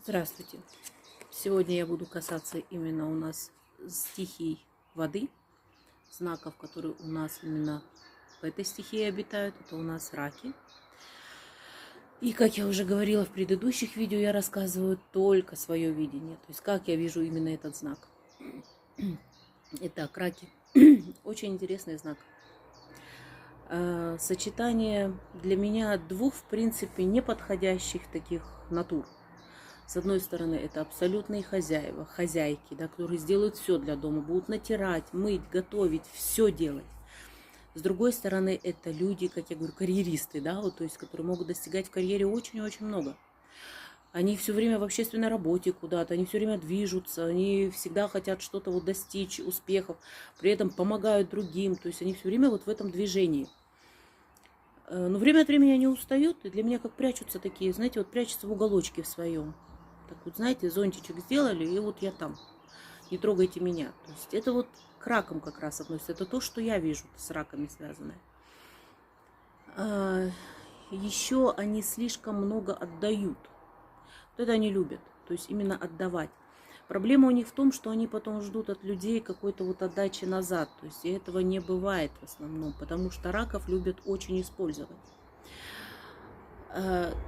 Здравствуйте! Сегодня я буду касаться именно у нас стихий воды, знаков, которые у нас именно в этой стихии обитают. Это у нас раки. И как я уже говорила в предыдущих видео, я рассказываю только свое видение. То есть как я вижу именно этот знак. Итак, раки. Очень интересный знак. Сочетание для меня двух, в принципе, неподходящих таких натур. С одной стороны, это абсолютные хозяева, хозяйки, да, которые сделают все для дома, будут натирать, мыть, готовить, все делать. С другой стороны, это люди, как я говорю, карьеристы, да, вот, то есть, которые могут достигать в карьере очень-очень много. Они все время в общественной работе куда-то, они все время движутся, они всегда хотят что-то вот достичь, успехов, при этом помогают другим, то есть они все время вот в этом движении. Но время от времени они устают, и для меня как прячутся такие, знаете, вот прячутся в уголочке в своем. Так вот, знаете, зонтичек сделали, и вот я там. Не трогайте меня. То есть это вот к ракам как раз относится. Это то, что я вижу с раками связанное. Еще они слишком много отдают. Вот это они любят. То есть именно отдавать. Проблема у них в том, что они потом ждут от людей какой-то вот отдачи назад. То есть этого не бывает в основном, потому что раков любят очень использовать.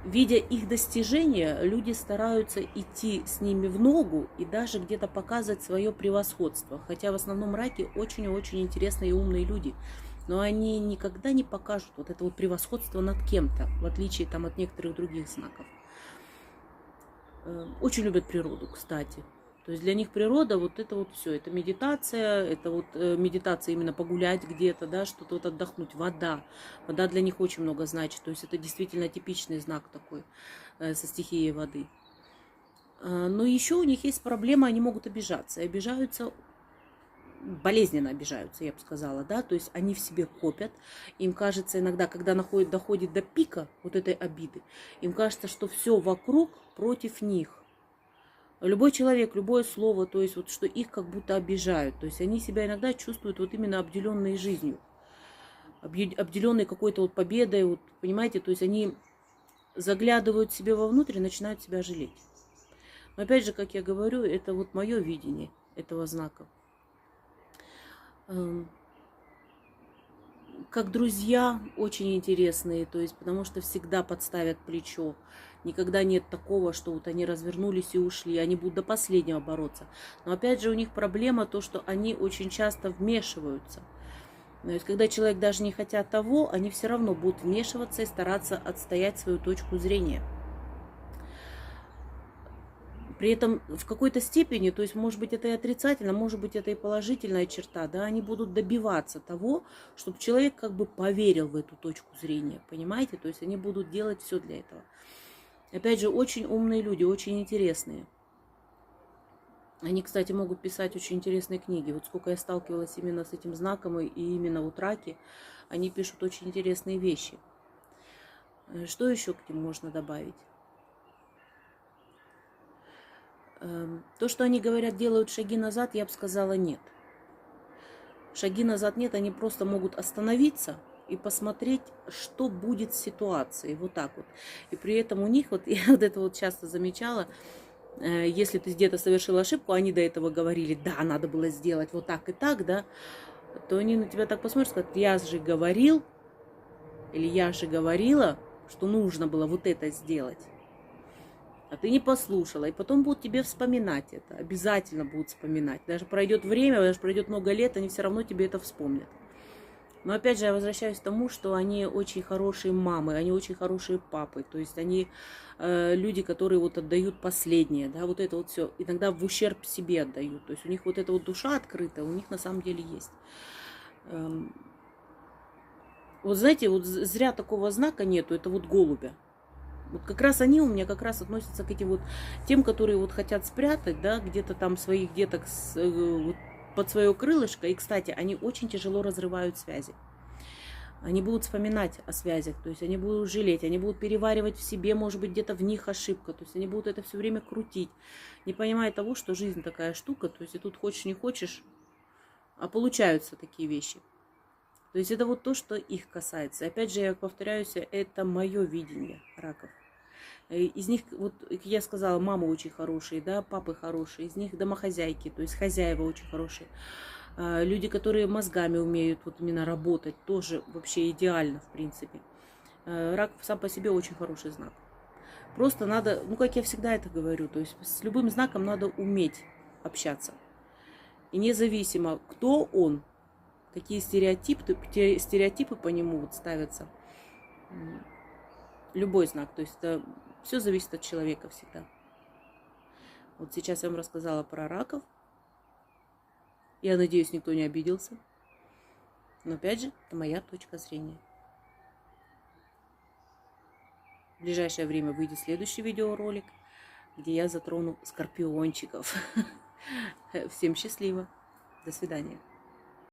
Видя их достижения, люди стараются идти с ними в ногу и даже где-то показывать свое превосходство. Хотя в основном раки очень-очень интересные и умные люди. Но они никогда не покажут вот это вот превосходство над кем-то, в отличие там от некоторых других знаков. Очень любят природу, кстати. То есть для них природа вот это вот все, это медитация именно погулять где-то, да, что-то вот отдохнуть, вода. Вода для них очень много значит, то есть это действительно типичный знак такой со стихией воды. Но еще у них есть проблема, они могут обижаться, и обижаются, болезненно обижаются, я бы сказала, да, то есть они в себе копят, им кажется иногда, когда доходит до пика вот этой обиды, им кажется, что все вокруг против них. Любой человек, любое слово, то есть вот что их как будто обижают. То есть они себя иногда чувствуют вот именно обделенные жизнью, обделенные какой-то вот победой, вот, понимаете, то есть они заглядывают себе вовнутрь и начинают себя жалеть. Но опять же, как я говорю, это вот мое видение этого знака. Как друзья очень интересные, то есть потому что всегда подставят плечо. Никогда нет такого, что вот они развернулись и ушли, они будут до последнего бороться. Но опять же у них проблема то, что они очень часто вмешиваются. То есть когда человек даже не хотят того, они все равно будут вмешиваться и стараться отстоять свою точку зрения. При этом в какой-то степени, то есть, может быть, это и отрицательно, может быть, это и положительная черта, да, они будут добиваться того, чтобы человек как бы поверил в эту точку зрения, понимаете? То есть они будут делать все для этого. Опять же, очень умные люди, очень интересные. Они, кстати, могут писать очень интересные книги. Вот сколько я сталкивалась именно с этим знаком, и именно вот раки, они пишут очень интересные вещи. Что еще к ним можно добавить? То, что они говорят, делают шаги назад, я бы сказала нет. Шаги назад нет, они просто могут остановиться и посмотреть, что будет с ситуацией. Вот так вот. И при этом у них, вот я вот это вот часто замечала, если ты где-то совершил ошибку, они до этого говорили, да, надо было сделать вот так и так, да, то они на тебя так посмотрят, скажут, я же говорил, или я же говорила, что нужно было вот это сделать. А ты не послушала. И потом будут тебе вспоминать это. Обязательно будут вспоминать. Даже пройдет время, даже пройдет много лет, они все равно тебе это вспомнят. Но опять же, я возвращаюсь к тому, что они очень хорошие мамы, они очень хорошие папы. То есть они люди, которые вот отдают последнее. Да, вот это вот все. Иногда в ущерб себе отдают. То есть у них вот эта вот душа открыта, у них на самом деле есть. Вот знаете, вот зря такого знака нету, это вот голубя. Вот как раз они у меня как раз относятся к этим вот тем, которые вот хотят спрятать, да, где-то там своих деток вот, под свое крылышко. И, кстати, они очень тяжело разрывают связи. Они будут вспоминать о связях, то есть они будут жалеть, они будут переваривать в себе, может быть, где-то в них ошибка, то есть они будут это все время крутить, не понимая того, что жизнь такая штука, то есть и тут хочешь не хочешь, а получаются такие вещи. То есть это вот то, что их касается. Опять же, я повторяюсь, это мое видение раков. Из них, вот как я сказала, мамы очень хорошие, да, папы хорошие, из них домохозяйки, то есть хозяева очень хорошие. Люди, которые мозгами умеют вот именно работать, тоже вообще идеально, в принципе. Рак сам по себе очень хороший знак. Просто надо, ну, как я всегда это говорю, то есть с любым знаком надо уметь общаться. И независимо, кто он, какие стереотипы по нему вот ставятся, любой знак, то есть это все зависит от человека всегда. Вот сейчас я вам рассказала про раков. Я надеюсь, никто не обиделся. Но опять же, это моя точка зрения. В ближайшее время выйдет следующий видеоролик, где я затрону скорпиончиков. Всем счастливо. До свидания.